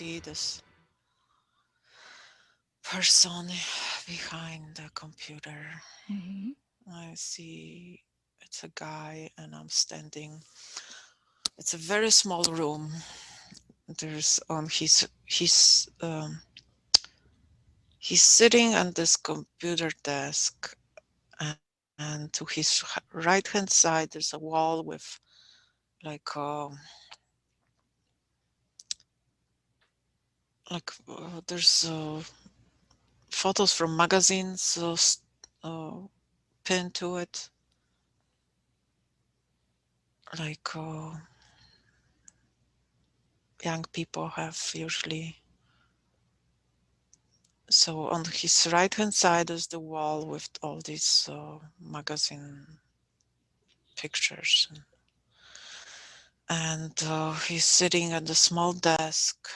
see this person behind the computer. Mm-hmm. I see it's a guy and I'm standing. It's a very small room. There's on he's sitting on this computer desk, and to his right hand side there's a wall with like there's photos from magazines pinned to it, like young people have usually. So on his right hand side is the wall with all these magazine pictures, and he's sitting at a small desk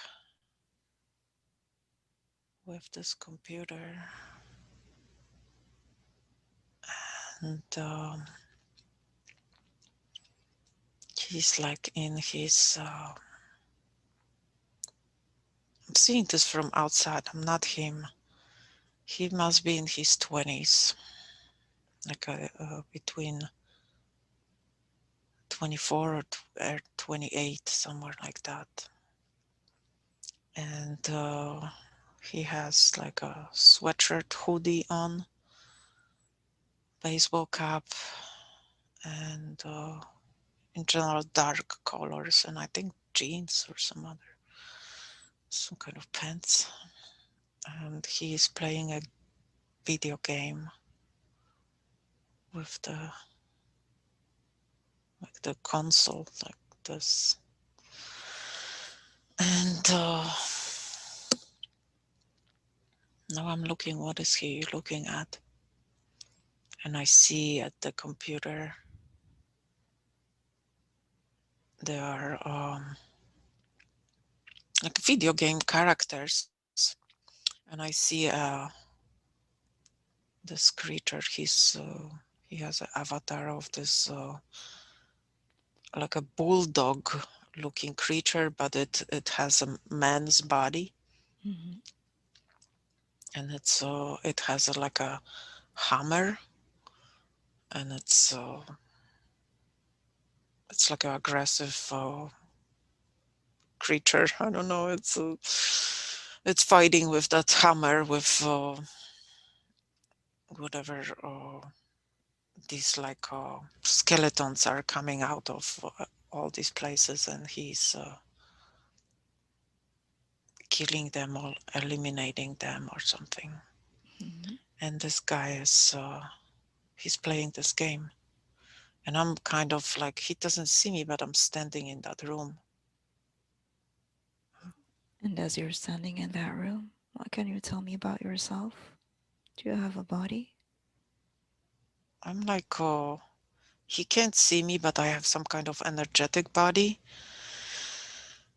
with this computer, and he's like in his I'm seeing this from outside, I'm not him. He must be in his 20s, like between 24 or 28, somewhere like that. And he has like a sweatshirt hoodie on, baseball cap, and in general dark colors, and I think jeans or some kind of pants. And he is playing a video game with the console like this. And now I'm looking, what is he looking at? And I see at the computer there are like video game characters, and I see this creature. He has an avatar of this like a bulldog looking creature, but it has a man's body, Mm-hmm. and it has like a hammer, and it's like an aggressive creature. I don't know. It's fighting with that hammer with whatever these like skeletons are coming out of all these places, and he's killing them or eliminating them or something. Mm-hmm. And this guy is he's playing this game, and I'm kind of like, he doesn't see me, but I'm standing in that room. And as you're standing in that room, what can you tell me about yourself? Do you have a body? I'm like he can't see me, but I have some kind of energetic body,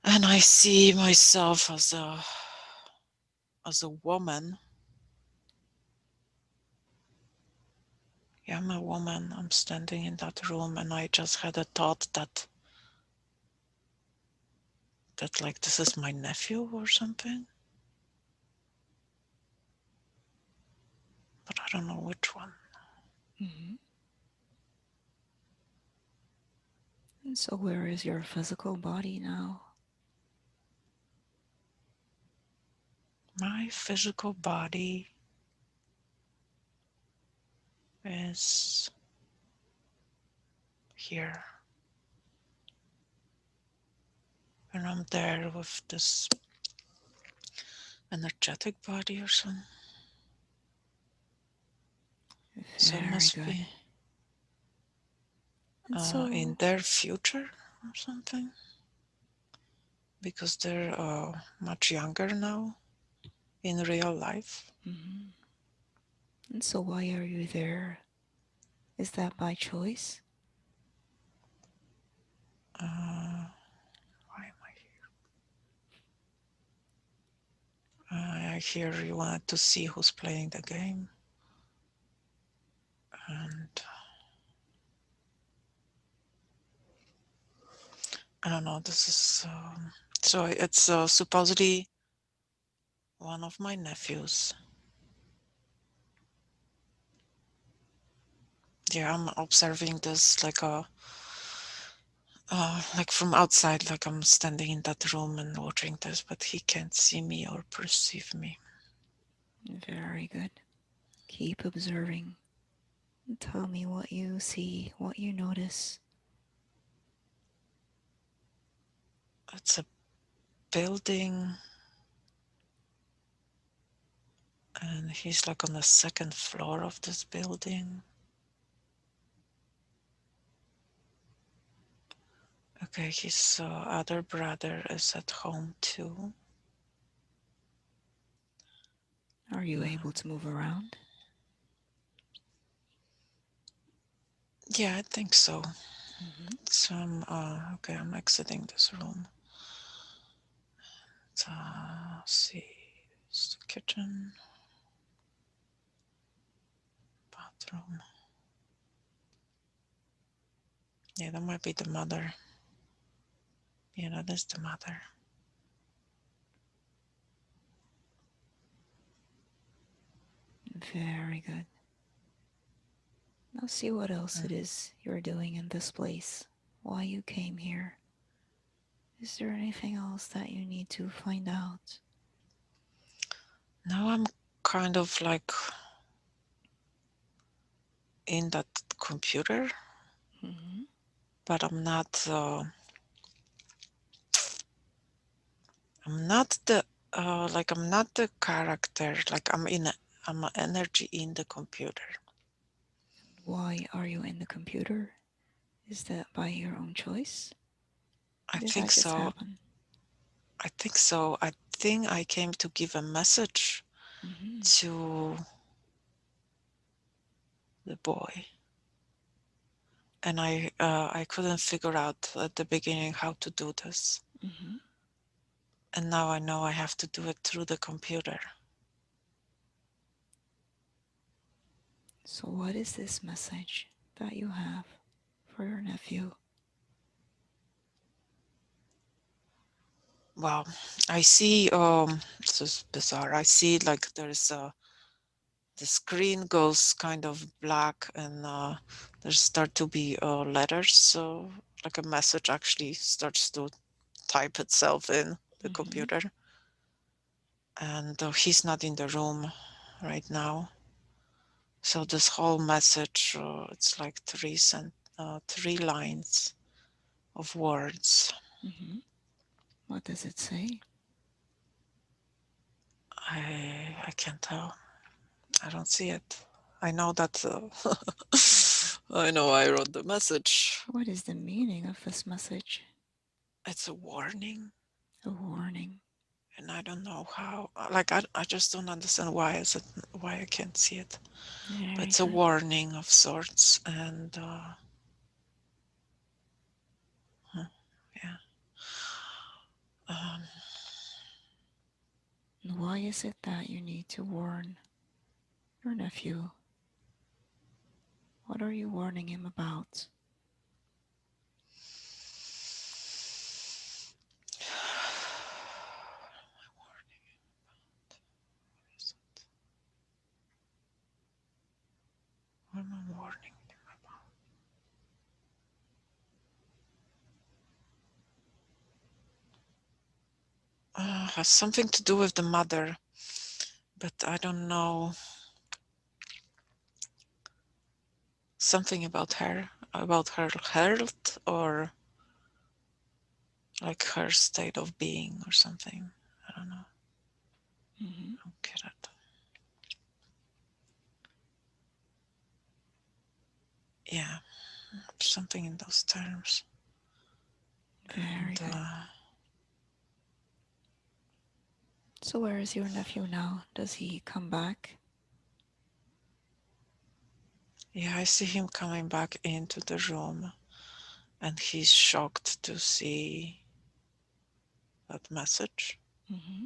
and I see myself as a woman. Yeah, I'm a woman. I'm standing in that room, and I just had a thought that like this is my nephew or something, but I don't know which one. Mm-hmm. And so, where is your physical body now? My physical body is here, and I'm there with this energetic body or something. So it Very must good. be And in so, their future or something, because they're much younger now in real life. mhm. And so, why are you there? Is that by choice? Why am I hear you wanted to see who's playing the game, and I don't know. This is So it's supposedly one of my nephews. Yeah, I'm observing this like from outside, like I'm standing in that room and watching this, but he can't see me or perceive me. Very good. Keep observing. Tell me what you see, what you notice. It's a building, and he's like on the second floor of this building. Okay, his other brother is at home too. Are you Uh, able to move around? yeah, I think so. Mm-hmm. So I'm okay. I'm exiting this room. Let's see, it's the kitchen, bathroom. Yeah, that might be the mother. Yeah, that is the mother. Very good. Now see what else Mm. it is you're doing in this place. Why you came here. Is there anything else that you need to find out? Now I'm kind of like in that computer, Mm-hmm. but I'm not. I'm not the like I'm not the character. Like I'm an energy in the computer. Why are you in the computer? Is that by your own choice? I Did think that just so. happen? I think so. I think I came to give a message Mm-hmm. to the boy, and I couldn't figure out at the beginning how to do this, Mm-hmm. and now I know I have to do it through the computer. So, what is this message that you have for your nephew? Wow, I see. This is bizarre. I see like there's the screen goes kind of black, and there start to be letters. So like a message actually starts to type itself in the Mm-hmm. computer, and he's not in the room right now. So this whole message, it's like three lines of words. Mm-hmm. What does it say? I can't tell. I don't see it. I know that I know I wrote the message. What is the meaning of this message? It's a warning, A warning. and I don't know how. I just don't understand why is it why I can't see it. But Very it's a good. warning of sorts, and huh, yeah. Um, And why is it that you need to warn your nephew? What are you warning him about? what am I warning? Has something to do with the mother, but I don't know. Something about her health, or like her state of being or something. I don't know. Mm-hmm. I don't get it. Yeah, something in those terms. Very And good. So, where is your nephew now? Does he come back? yeah, I see him coming back into the room, and he's shocked to see that message. Mm-hmm.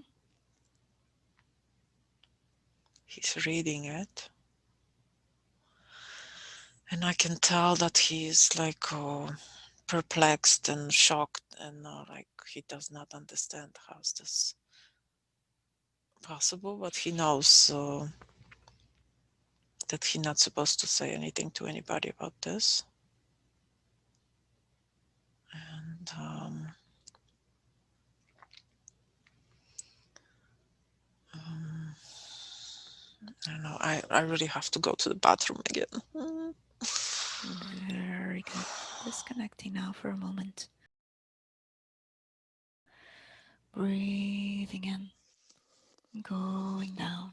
He's reading it, and I can tell that he's like, oh. perplexed and shocked, and like he does not understand how's this possible, but he knows that he's not supposed to say anything to anybody about this. And um, I don't know. I really have to go to the bathroom again. Very good. Disconnecting now for a moment. Breathing in, going down.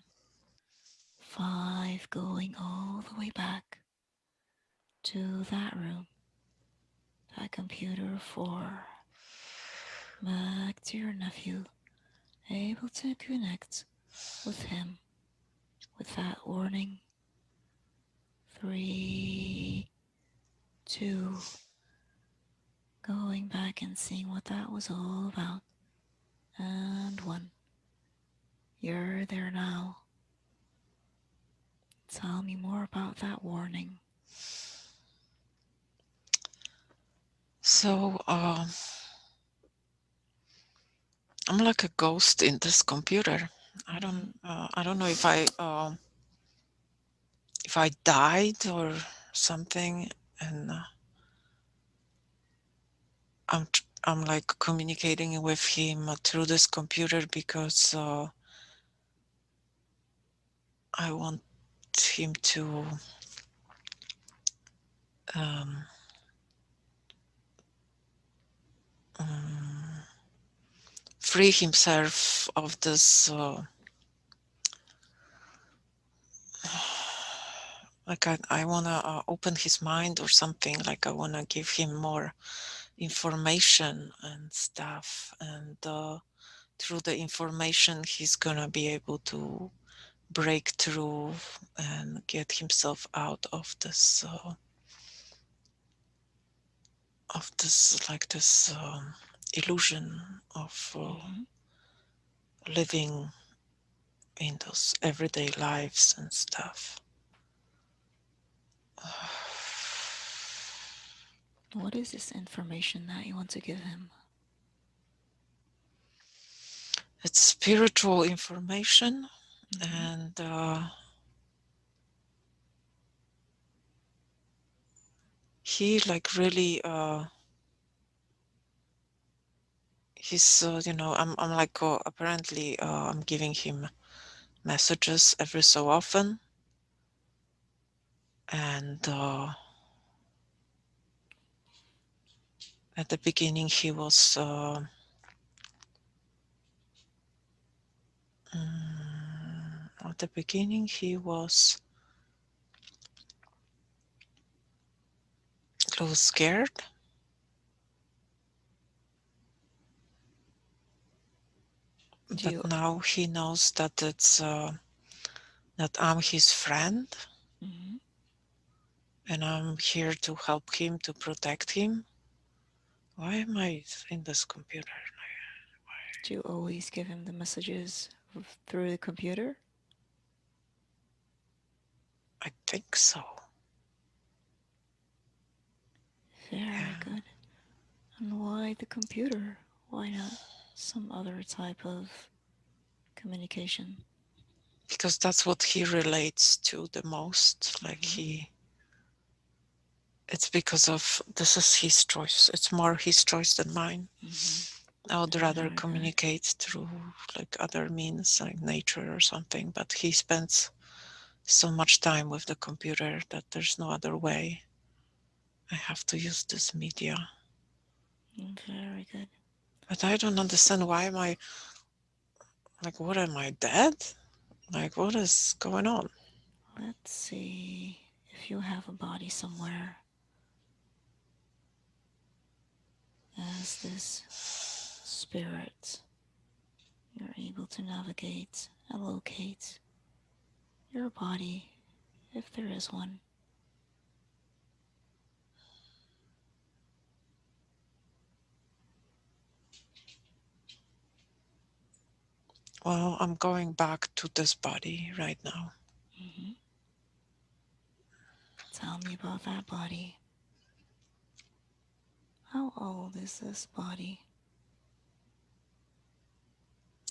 5, going all the way back to that room, that computer. 4, back to your nephew, able to connect with him with that warning. 3, 2, going back and seeing what that was all about. And 1, you're there now. Tell me more about that warning. So I'm like a ghost in this computer. Mm-hmm. I don't know if I died or something, and I'm like communicating with him through this computer because I want him to um, um, free himself of this. Like I want to open his mind or something. Like I want to give him more information and stuff, and through the information he's gonna be able to break through and get himself out of this like this illusion of Mm-hmm. living in those everyday lives and stuff. What is this information that you want to give him? It's spiritual information, Mm-hmm. and he like really he's I'm like apparently I'm giving him messages every so often, and at the beginning he was at the beginning he was a little scared, Do but you? now he knows that it's that I'm his friend, Mm-hmm. and I'm here to help him, to protect him. Why am I in this computer? Do you always give him the messages through the computer? I think so. Very Yeah, good. And why the computer? Why not some other type of communication? because that's what he relates to the most. Like Mm-hmm. it's because of this is his choice. It's more his choice than mine. Mm-hmm. I would rather Very good. communicate through like other means, like nature or something. But he spends so much time with the computer that there's no other way. I have to use this media. Very good. But I don't understand why am I like what am I dead? Like what is going on? Let's see if you have a body somewhere as this spirit. You're able to navigate and locate your body if there is one. Well, I'm going back to this body right now. Mm-hmm. Tell me about that body. How old is this body?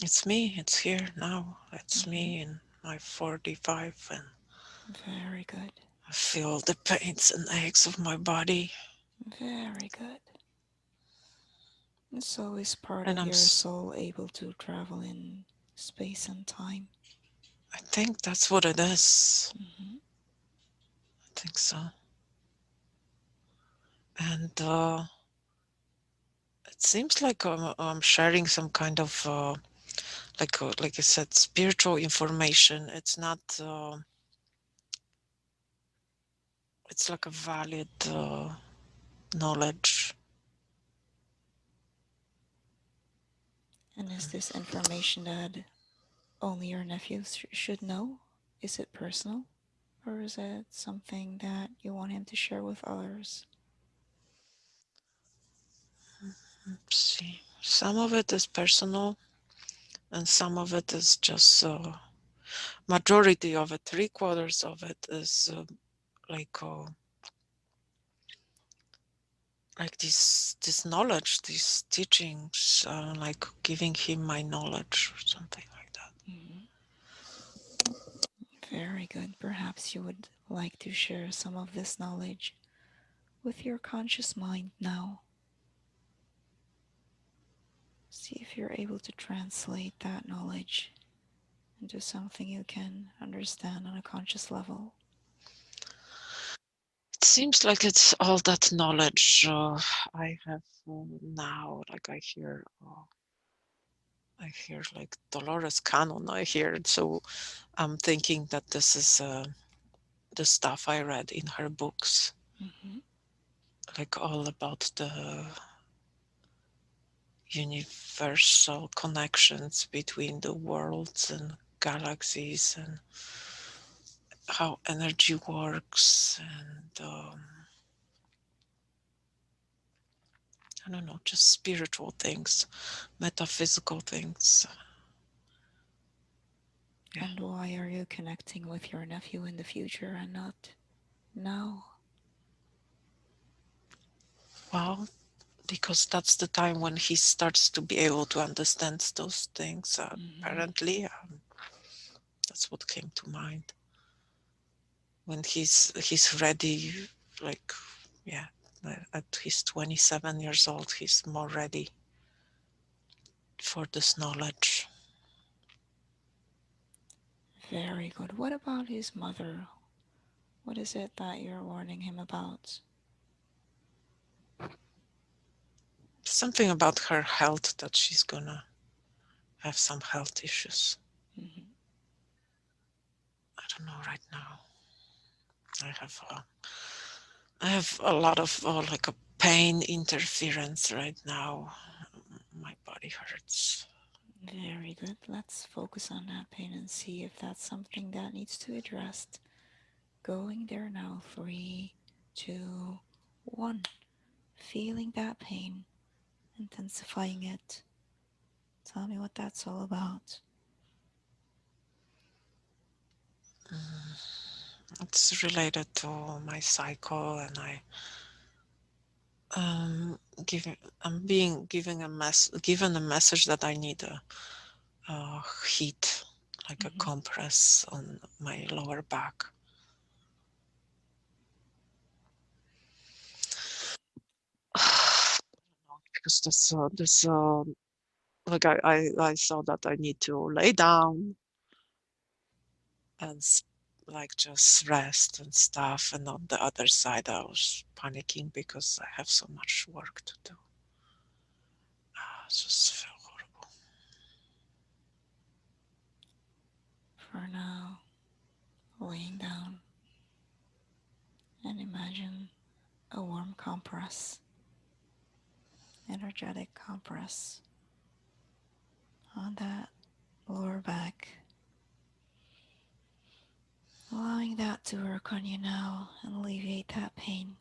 It's me, it's here now. It's Mm-hmm. me in my 45, and Very good. I feel the pains and aches of my body. Very good. So is part And of your soul able to travel in space and time? I think that's what it is. Mm-hmm. I think so. And it seems like I'm sharing some kind of, like I said, spiritual information. It's not, it's like a valid knowledge. And is this information that only your nephews should know? Is it personal? Or is it something that you want him to share with others? Let's see. Some of it is personal, and some of it is just, majority of it, 3/4 of it is like, like this knowledge, these teachings, like giving him my knowledge or something like that. Mm-hmm. Very good. Perhaps you would like to share some of this knowledge with your conscious mind now. See if you're able to translate that knowledge into something you can understand on a conscious level. It seems like it's all that knowledge I have now. Like I hear like Dolores Cannon. I hear it, so I'm thinking that this is the stuff I read in her books, Mm-hmm. like all about the universal connections between the worlds and galaxies, and how energy works, and I don't know, just spiritual things, metaphysical things. Yeah. And why are you connecting with your nephew in the future and not now? Well, because that's the time when he starts to be able to understand those things. Mm-hmm. Apparently, that's what came to mind. When he's ready, like, yeah, at his 27 years old, he's more ready for this knowledge. Very good. What about his mother? What is it that you're warning him about? Something about her health, that she's gonna have some health issues. Mm-hmm. I don't know right now. I have I have a lot of like a pain interference right now. My body hurts. Very good. Let's focus on that pain and see if that's something that needs to be addressed. Going there now. Three, two, one. Feeling that pain, intensifying it. Tell me what that's all about. It's related to my cycle, and um giving I'm being given a message that I need a heat, like a Mm-hmm. compress on my lower back. Because this like I saw that I need to lay down and like just rest and stuff, and on the other side I was panicking because I have so much work to do. It just felt horrible. For now, laying down and imagine a warm compress, energetic compress on that lower back, allowing that to work on you now and alleviate that pain.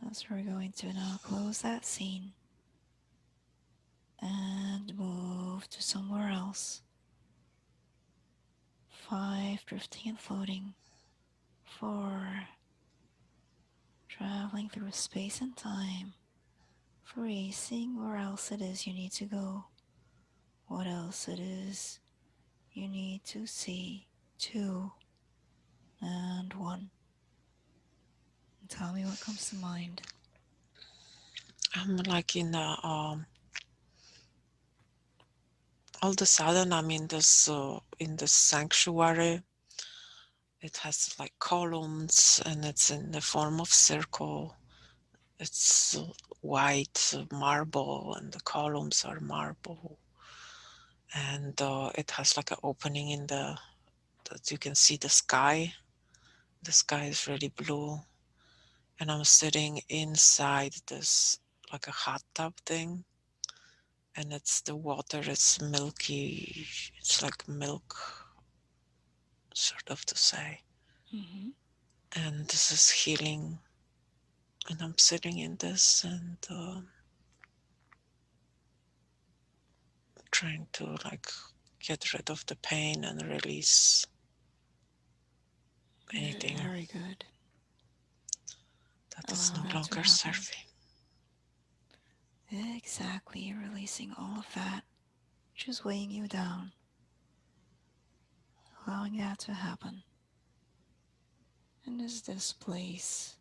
As we're going to now close that scene and move to somewhere else. 5, drifting and floating. 4, traveling through space and time, freezing where else it is you need to go, what else it is you need to see. Two and one. Tell me what comes to mind. I'm like in all of a sudden I'm in this sanctuary. It has like columns and it's in the form of circle. It's white marble and the columns are marble, and it has like an opening in the that you can see the sky. The sky is really blue, and I'm sitting inside this like a hot tub thing, and it's the water is milky. It's like milk, sort of to say. Mm-hmm. And this is healing, and I'm sitting in this and trying to like get rid of the pain and release anything Very good. that is Allow no that to longer happen. serving. Exactly, releasing all of that, just weighing you down, allowing that to happen. And is this place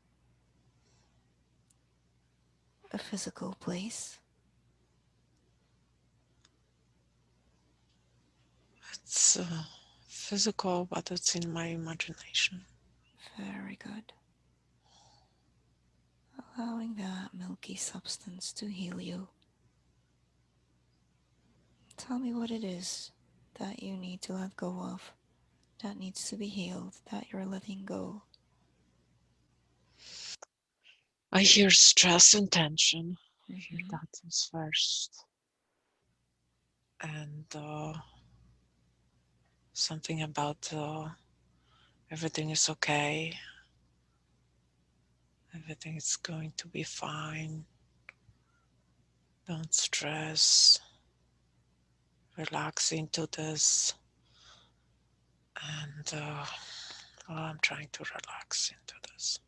a physical place? It's physical, but it's in my imagination. Very good. Allowing that milky substance to heal you. Tell me what it is that you need to let go of, that needs to be healed, that you're letting go. I hear stress and tension. I hear Mm-hmm. that is first. And something about everything is okay, everything is going to be fine. Don't stress, relax into this. And well, I'm trying to relax into this.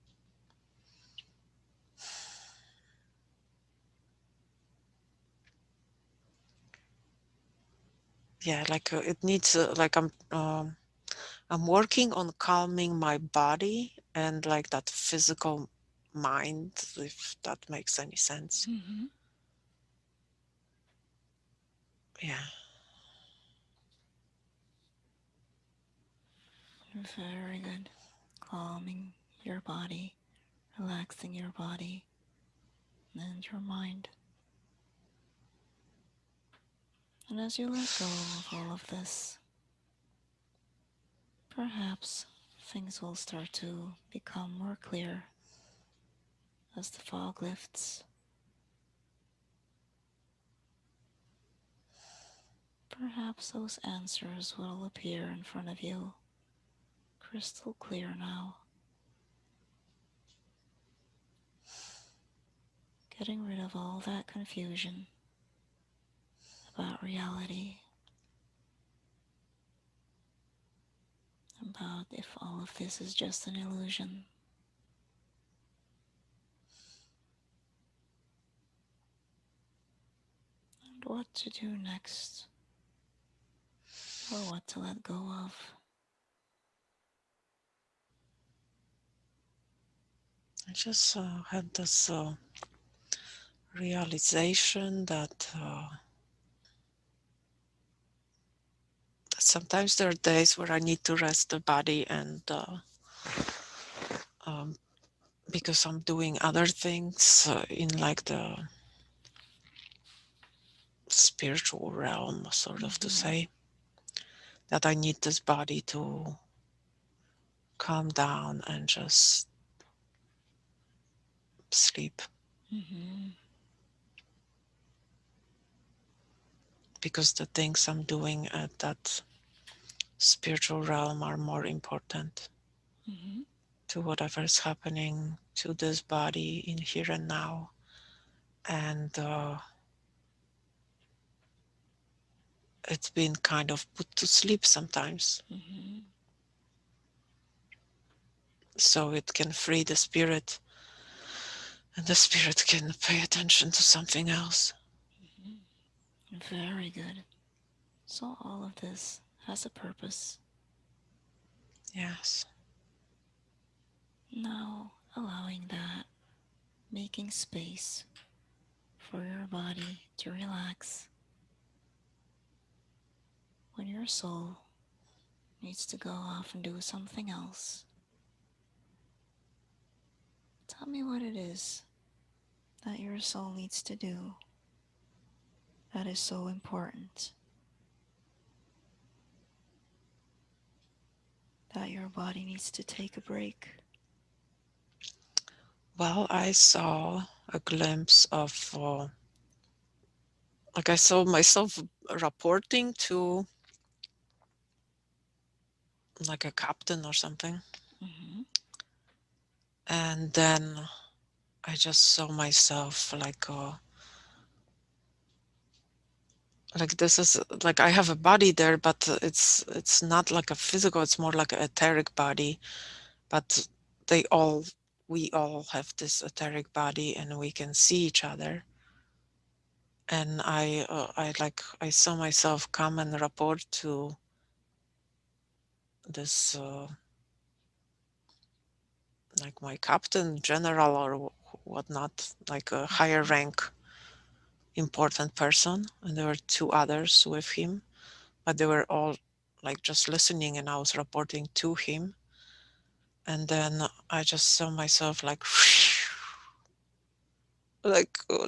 Yeah, like it needs, I'm working on calming my body and like that physical mind, if that makes any sense. Mm-hmm. Yeah. Very good. Calming your body, relaxing your body and your mind. And as you let go of all of this, perhaps things will start to become more clear as the fog lifts. Perhaps those answers will appear in front of you, crystal clear now, getting rid of all that confusion about reality, about if all of this is just an illusion, and what to do next, or what to let go of. I just had this realization that sometimes there are days where I need to rest the body, and um, because I'm doing other things in like the spiritual realm, sort of to Mm-hmm. say, that I need this body to calm down and just sleep, Mm-hmm. because the things I'm doing at that spiritual realm are more important Mm-hmm. to whatever is happening to this body in here and now. And it's been kind of put to sleep sometimes, Mm-hmm. so it can free the spirit. and the spirit can pay attention to something else. Mhm. Very good. So all of this has a purpose. Yes. Now allowing that, making space for your body to relax when your soul needs to go off and do something else. Tell me what it is that your soul needs to do that is so important that your body needs to take a break. Well, I saw a glimpse of, like, I saw myself reporting to like a captain or something. Mm-hmm. And then I just saw myself like this is like I have a body there, but it's not like a physical, it's more like an etheric body. But they all we all have this etheric body and we can see each other. And I saw myself come and report to this like my captain general or whatnot, like a higher Mm-hmm. rank important person, and there were two others with him, but they were all like just listening, and I was reporting to him. And then I just saw myself like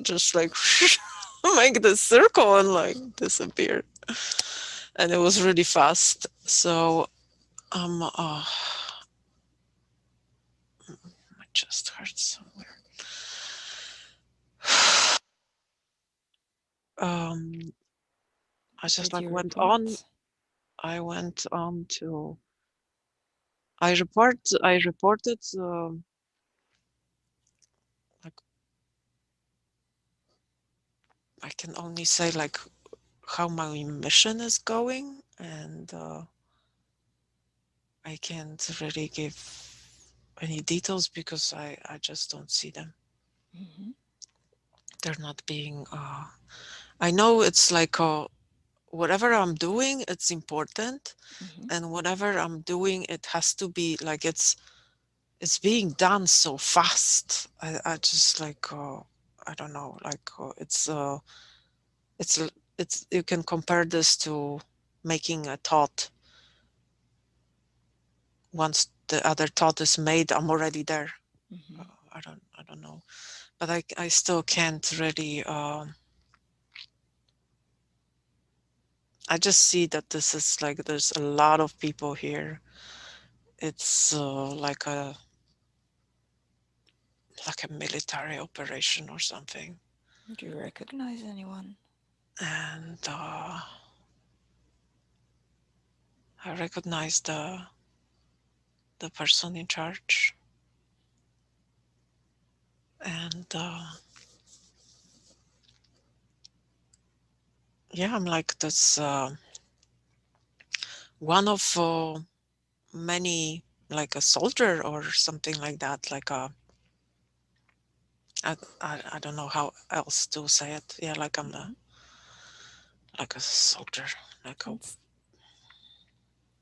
just like make the circle and like disappear, and it was really fast. So my chest hurts somewhere. um I What just did like you went on. report? I went on to I reported like I can only say like how my mission is going, and I can't really give any details because I just don't see them. Mm-hmm. They're not being. I know it's like whatever I'm doing, it's important, Mm-hmm. and whatever I'm doing, it has to be like it's being done so fast. I just like I don't know, like it's it's you can compare this to making a thought. Once the other thought is made, I'm already there. Mm-hmm. I don't know, but I still can't really. I just see that this is like there's a lot of people here. It's like a military operation or something, Do you recognize anyone? and I recognize the person in charge, and yeah, I'm like that's one of many, like a soldier or something like that, like a I don't know how else to say it. Yeah, like I'm Mm-hmm. like a soldier, like a. And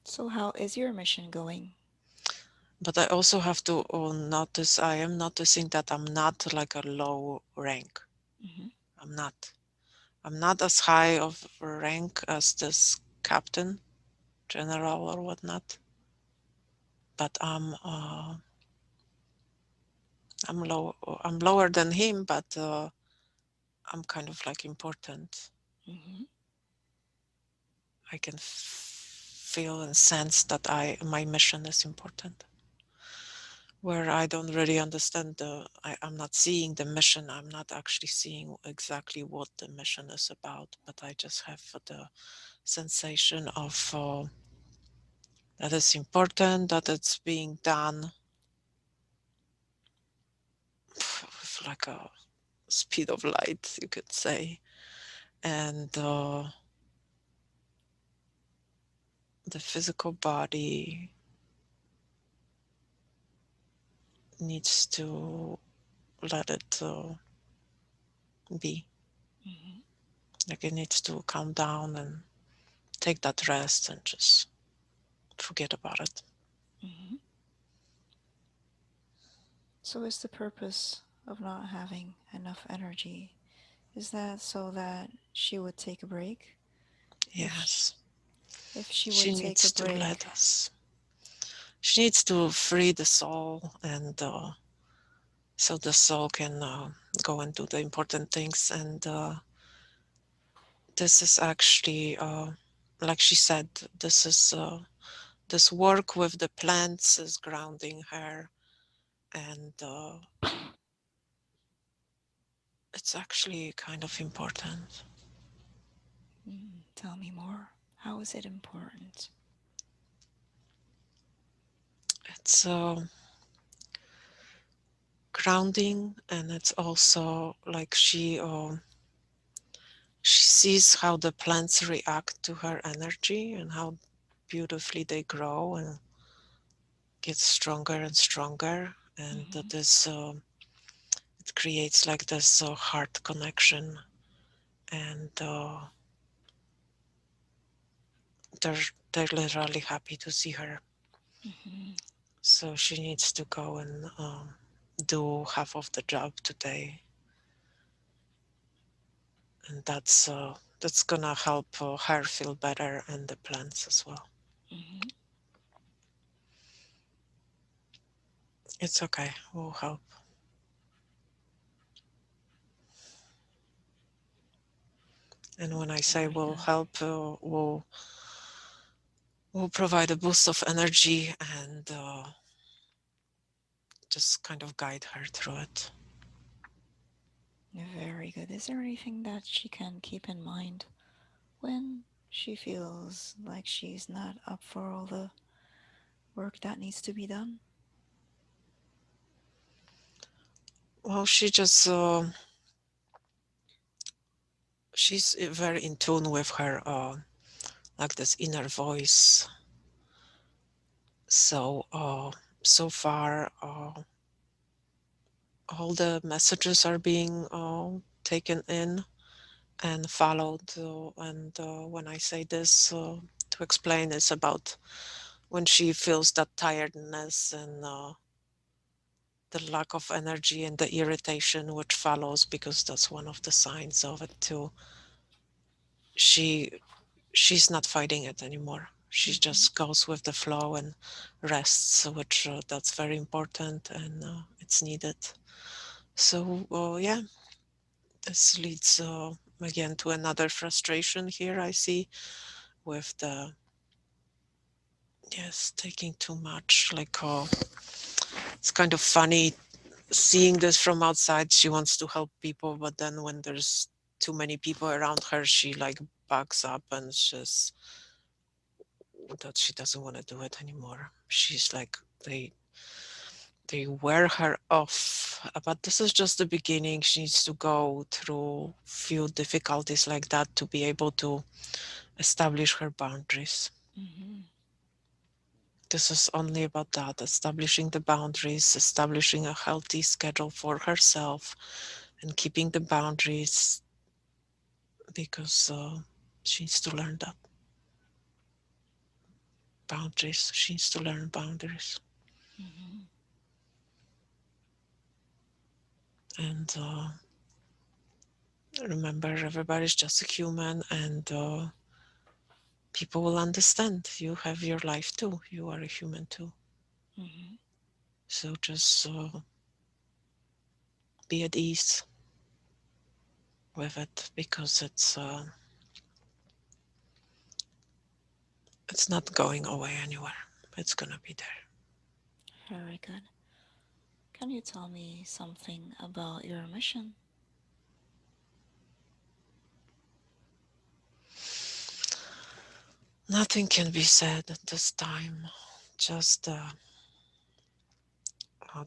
so, how is your mission going? But I also have to notice. I am noticing that I'm not like a low rank. Mm-hmm. I'm not. I'm not as high of a rank as this captain, general or whatnot. But I'm low. I'm lower than him, but I'm kind of like important. Mm-hmm. I can feel and sense that my mission is important. Where I don't really understand I'm not seeing the mission. I'm not actually seeing exactly what the mission is about, but I just have the sensation of that it's important, that it's being done with like a speed of light, you could say, and the physical body needs to let it be. Mm-hmm. Like it needs to calm down and take that rest and just forget about it. Mm-hmm. So, is the purpose of not having enough energy, is that so that she would take a break? If Yes, if she she would take a needs to break. let us. She needs to free the soul, and so the soul can go and do the important things. And this is actually, like she said, this is this work with the plants is grounding her, and it's actually kind of important. Tell me more. How is it important? It's grounding, and it's also like she sees how the plants react to her energy and how beautifully they grow and get stronger and stronger, and Mm-hmm. that this it creates like this heart connection, and they're they're literally happy to see her. Mm-hmm. So she needs to go and do half of the job today, and that's gonna help her feel better and the plants as well. Mm-hmm. It's okay, we'll help. And when I say Very we'll good. help, we'll provide a boost of energy and just kind of guide her through it. Very good. Is there anything that she can keep in mind when she feels like she's not up for all the work that needs to be done? Well, she's very in tune with her like this inner voice. So so far all the messages are being taken in and followed. And when I say this to explain, it's about when she feels that tiredness and the lack of energy and the irritation which follows, because that's one of the signs of it too. She she's not fighting it anymore. She Mm-hmm. just goes with the flow and rests, which that's very important, and it's needed. So yeah, this leads again to another frustration here I see with the, yes, taking too much. Like it's kind of funny seeing this from outside. She wants to help people, but then when there's too many people around her, she like backs up and just that she doesn't want to do it anymore. She's like, they wear her off, but this is just the beginning. She needs to go through few difficulties like that to be able to establish her boundaries. Mm-hmm. This is only about that, establishing the boundaries, establishing a healthy schedule for herself, and keeping the boundaries, because she needs to learn that. Boundaries. She needs to learn boundaries. Mm-hmm. And remember, everybody's just a human, and people will understand. You have your life too. You are a human too. Mm-hmm. So just be at ease with it, because it's not going away anywhere. It's gonna be there. Very good. Can you tell me something about your mission? Nothing can be said at this time. Just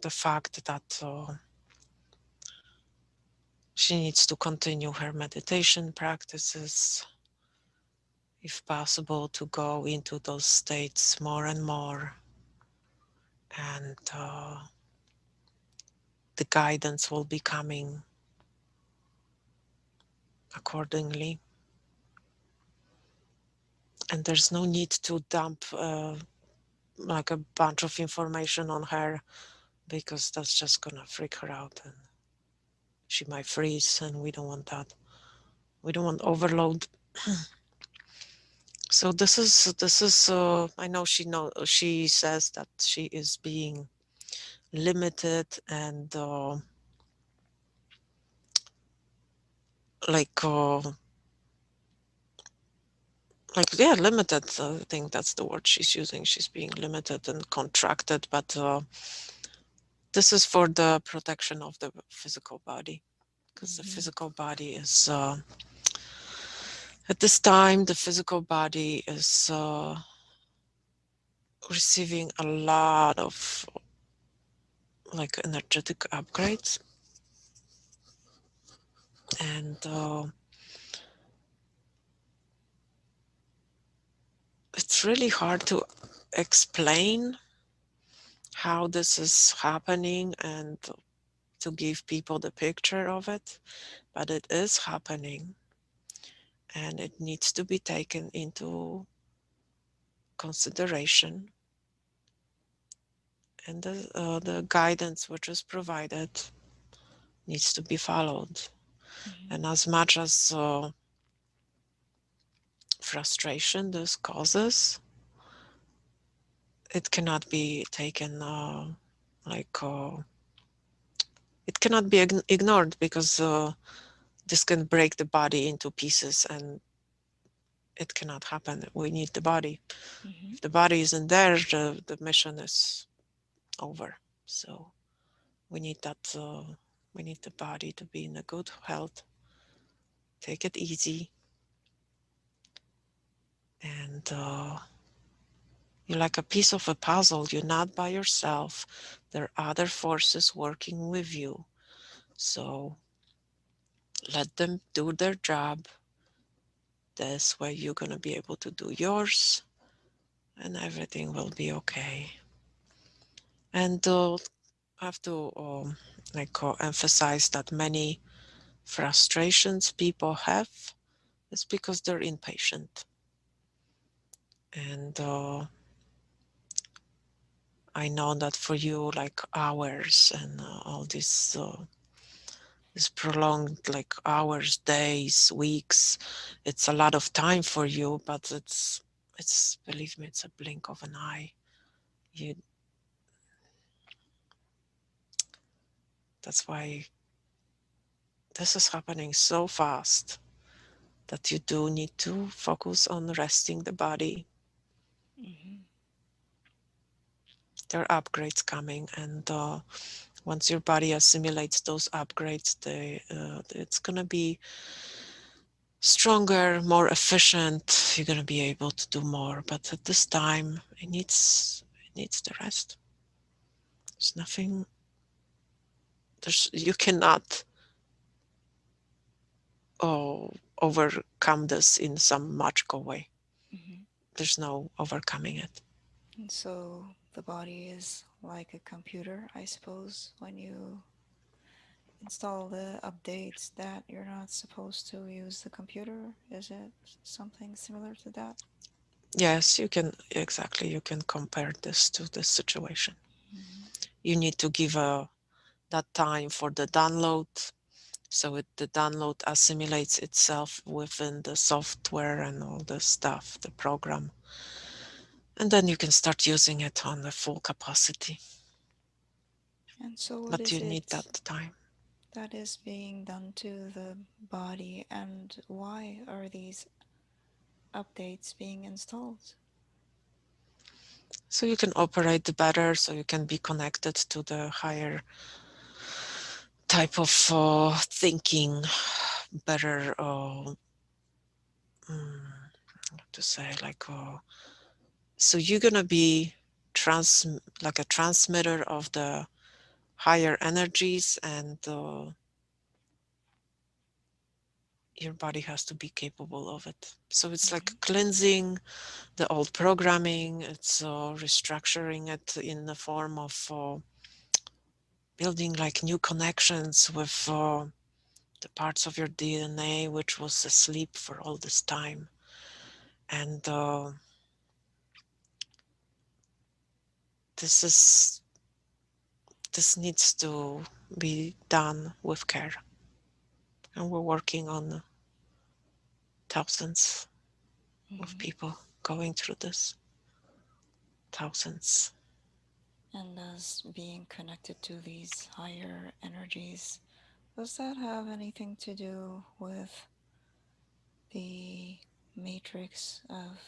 the fact that she needs to continue her meditation practices, if possible, to go into those states more and more, and the guidance will be coming accordingly. And there's no need to dump like a bunch of information on her, because that's just gonna freak her out and she might freeze, and we don't want that. We don't want overload. So this is I she says that she is being limited and like uh, yeah, limited. I think that's the word she's using. She's being limited and contracted, but this is for the protection of the physical body, because the Mm-hmm. physical body is at this time the physical body is receiving a lot of like energetic upgrades, and it's really hard to explain how this is happening and to give people the picture of it, but it is happening and it needs to be taken into consideration, and the guidance which is provided needs to be followed. Mm-hmm. And as much as frustration this causes, it cannot be taken like it cannot be ignored, because this can break the body into pieces, and it cannot happen. We need the body. Mm-hmm. If the body isn't there, the mission is over. So we need that. We need the body to be in a good health. Take it easy, and you're like a piece of a puzzle. You're not by yourself. There are other forces working with you. So let them do their job. This way you're gonna be able to do yours, and everything will be okay. And I have to emphasize that many frustrations people have is because they're impatient. And I know that for you, like hours and all this prolonged like hours, days, weeks, it's a lot of time for you, but it's believe me, it's a blink of an eye. You That's why this is happening so fast that you do need to focus on resting the body. Mm-hmm. There are upgrades coming, and once your body assimilates those upgrades, it's gonna be stronger, more efficient. You're gonna be able to do more, but at this time, it needs the rest. There's nothing. You cannot oh, overcome this in some magical way. Mm-hmm. There's no overcoming it. And so the body is like a computer, I suppose, when you install the updates that you're not supposed to use the computer. Is it something similar to that? Yes, you can exactly. You can compare this to this situation. Mm-hmm. You need to give that time for the download, so the download assimilates itself within the software and all the stuff, the program, and then you can start using it on the full capacity. And so, what But is you need it that time. that is being done to the body, and why are these updates being installed? So you can operate better, so you can be connected to the higher type of thinking, better, what to say, like, so you're gonna be trans like a transmitter of the higher energies, and your body has to be capable of it. So it's like Mm-hmm. cleansing the old programming. It's restructuring it in the form of building like new connections with the parts of your DNA which was asleep for all this time. And this is this needs to be done with care, and we're working on thousands of Hmm. people going through this. Thousands. And does being connected to these higher energies, does that have anything to do with the matrix of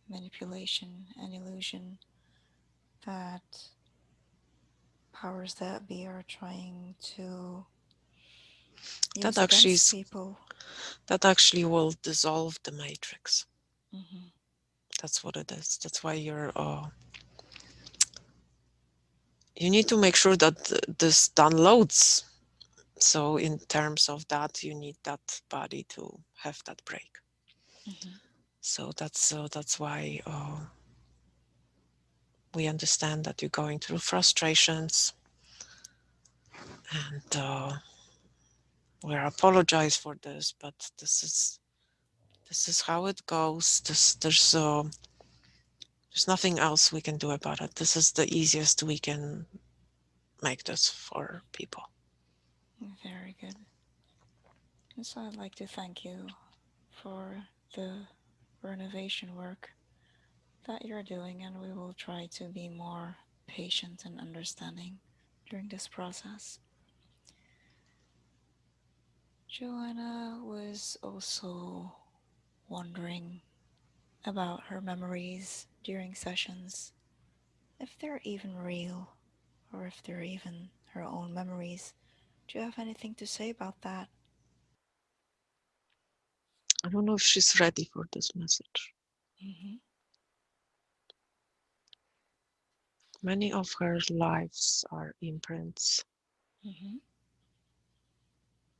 manipulation and illusion that powers that be are trying to That use actually against is, people? that actually will dissolve the matrix. Hmm. That's what it is. That's why you need to make sure that this downloads. So in terms of that, you need that body to have that break. Hmm. So that's why we understand that you're going through frustrations, and we apologize for this, but this is how it goes. There's nothing else we can do about it. This is the easiest we can make this for people. Very good. And so I'd like to thank you for the renovation work that you're doing, and we will try to be more patient and understanding during this process. Joanna was also wondering about her memories during sessions, if they're even real or if they're even her own memories. Do you have anything to say about that? I don't know if she's ready for this message. Hmm. Many of her lives are imprints. Hmm.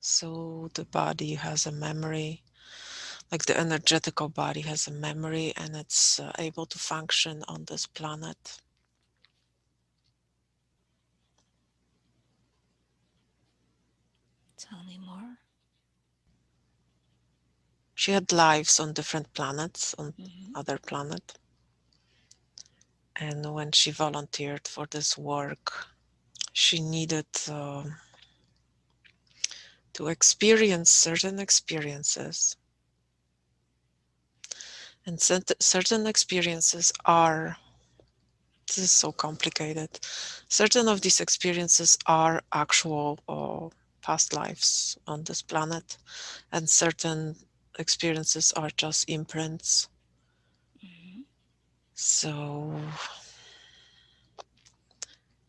So the body has a memory, like the energetical body has a memory, and it's able to function on this planet. Tell me more. She had lives on different planets, on Hmm. other planet. And when she volunteered for this work, she needed to experience certain experiences. And certain experiences are, this is so complicated. Certain of these experiences are actual past lives on this planet, and certain experiences are just imprints. Hmm. So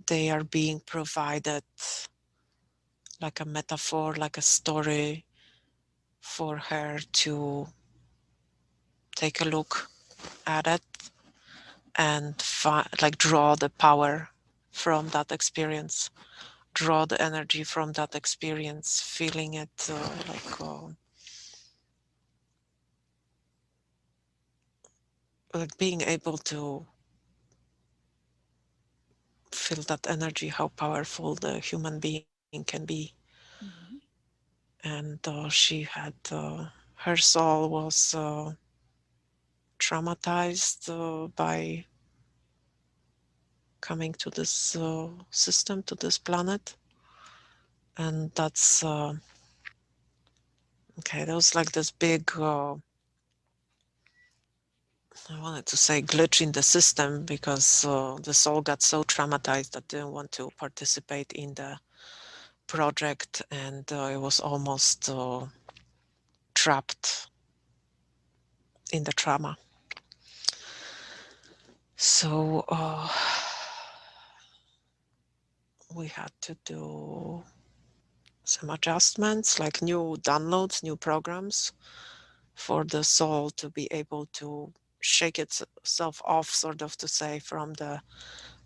they are being provided like a metaphor, like a story for her to take a look at it and like draw the power from that experience, draw the energy from that experience, feeling it like being able to feel that energy, how powerful the human being can be. Hmm. And she had her soul was traumatized by coming to this system, to this planet. And that's okay. There was like this big I wanted to say glitch in the system, because the soul got so traumatized that didn't want to participate in the project, and it was almost trapped in the trauma. So we had to do some adjustments, like new downloads, new programs for the soul to be able to shake itself off, sort of to say, from the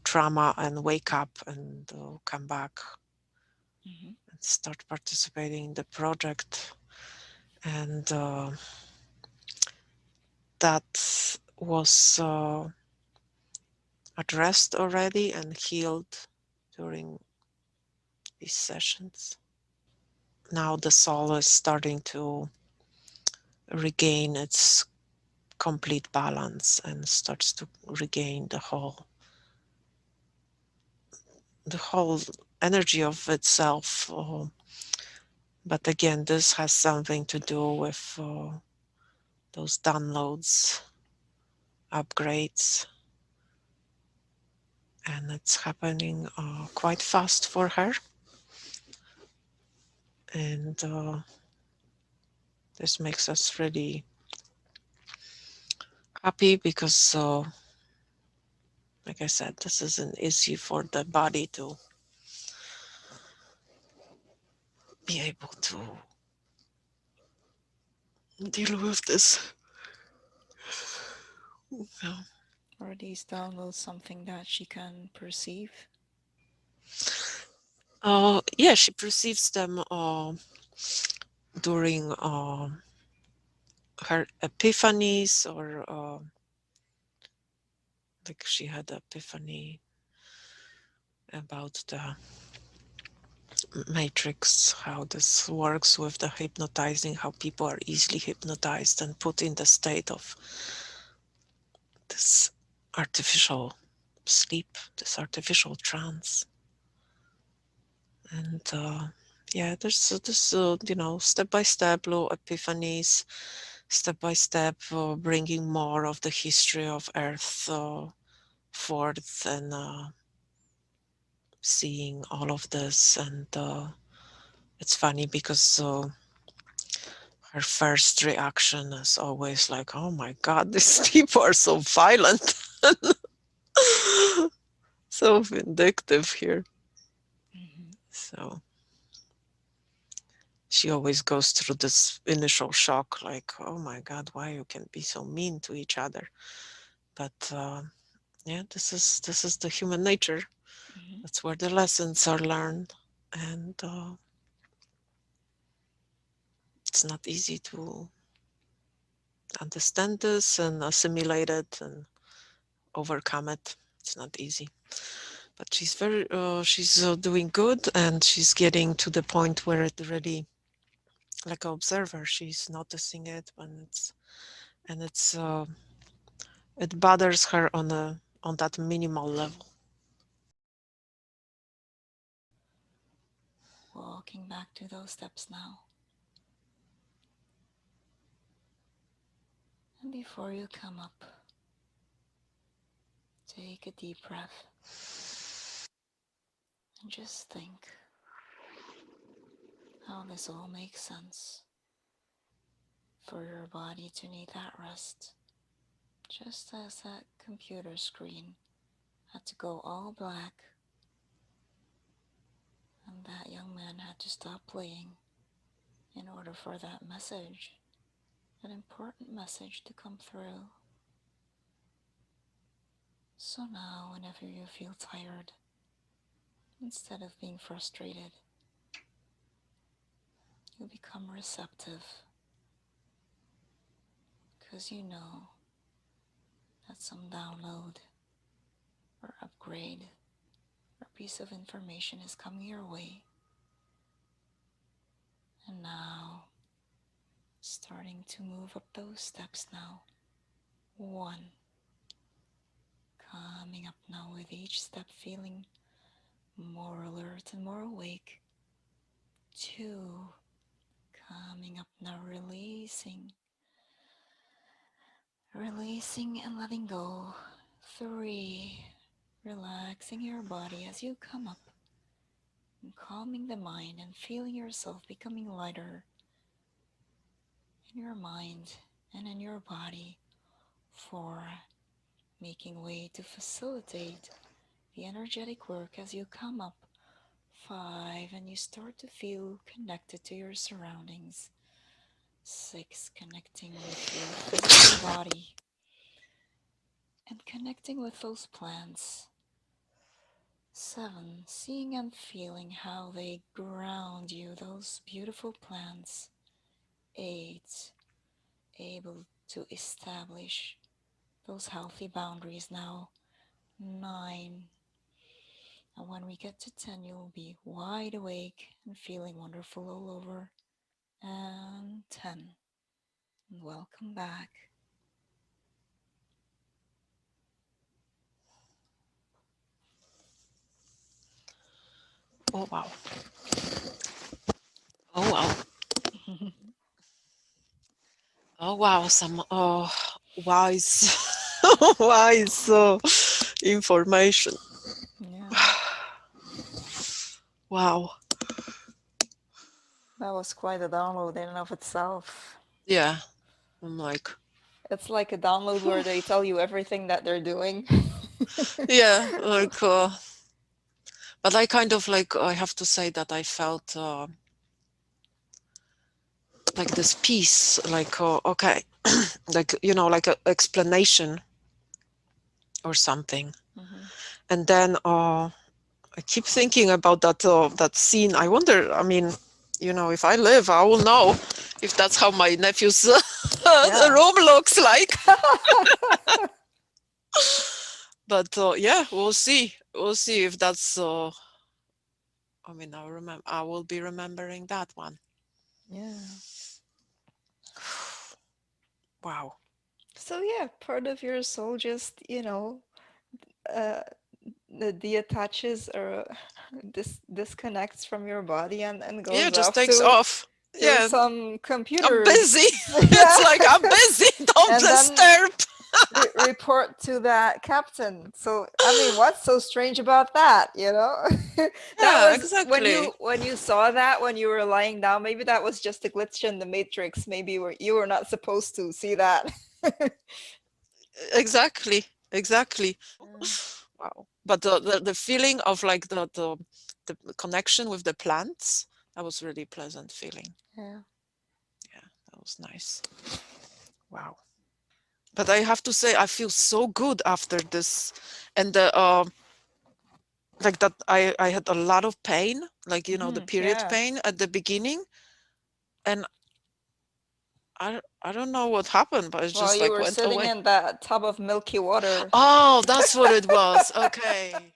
trauma and wake up and come back Hmm. and start participating in the project. And that was addressed already and healed during these sessions. Now the soul is starting to regain its complete balance and starts to regain the whole energy of itself. But again, this has something to do with those downloads, upgrades, and it's happening quite fast for her. And this makes us really happy because, like I said, this isn't easy for the body to be able to deal with this. Yeah. Are these downloads something that she can perceive? Yeah, she perceives them during her epiphanies, or like she had epiphany about the matrix, how this works with the hypnotizing, how people are easily hypnotized and put in the state of this artificial sleep, this artificial trance. And yeah, there's this, step by step little epiphanies, step by step, bringing more of the history of Earth forth, and seeing all of this. And it's funny because her first reaction is always like, oh my God, these people are so violent, so vindictive here. Mm-hmm. So she always goes through this initial shock, like, oh my God, why you can be so mean to each other. But yeah, this is the human nature. Mm-hmm. That's where the lessons are learned. And it's not easy to understand this and assimilate it and overcome it. It's not easy. But she's doing good, and she's getting to the point where it really, like an observer, she's noticing it when it's it bothers her on that minimal level. Walking back to those steps now. And before you come up, take a deep breath and just think how this all makes sense for your body to need that rest. Just as that computer screen had to go all black and that young man had to stop playing in order for that message, an important message, to come through. So now, whenever you feel tired, instead of being frustrated, you become receptive because you know that some download or upgrade or piece of information is coming your way. And now, starting to move up those steps now. 1. Coming up now with each step, feeling more alert and more awake. 2. Coming up now, releasing and letting go. 3. Relaxing your body as you come up and calming the mind and feeling yourself becoming lighter in your mind and in your body. 4. Making way to facilitate the energetic work as you come up. 5. And you start to feel connected to your surroundings. 6. Connecting with your physical body and connecting with those plants. 7. Seeing and feeling how they ground you, those beautiful plants. 8. Able to establish those healthy boundaries now. 9. And when we get to 10, you'll be wide awake and feeling wonderful all over. And 10. And welcome back. Oh wow. Oh wow. Oh wow. Some wise, wise information. Yeah, Wow. that was quite a download in and of itself. Yeah. I'm like, It's like a download where they tell you everything that they're doing. yeah, like, but I kind of like, I have to say that I felt like this peace, like, okay, like, like a explanation or something. Hmm. And then I keep thinking about that scene. I wonder, I mean, if I live, I will know if that's how my nephew's Yeah. room looks like. But yeah, we'll see. We'll see if that's. I mean, I'll remember. I will be remembering that one. Yeah. Wow. So yeah, part of your soul just, uh, deattaches or disconnects from your body and Yeah, goes just off takes to off. Yeah, some I'm computer. busy. Yeah. It's like I'm busy. Don't And then disturb. report to that captain. So I mean, what's so strange about that? That Yeah, was when exactly. you saw that when you were lying down. Maybe that was just a glitch in the matrix. Maybe you were not supposed to see that. Exactly. Exactly. Yeah. Wow. But the feeling of like the connection with the plants, that was really pleasant feeling. Yeah. Yeah, that was nice. Wow. But I have to say, I feel so good after this, and the like that I had a lot of pain, like the period Yeah. pain at the beginning, and I don't know what happened, but it Well, just you like were went sitting away. in that tub of milky water. Oh, that's what it was. Okay.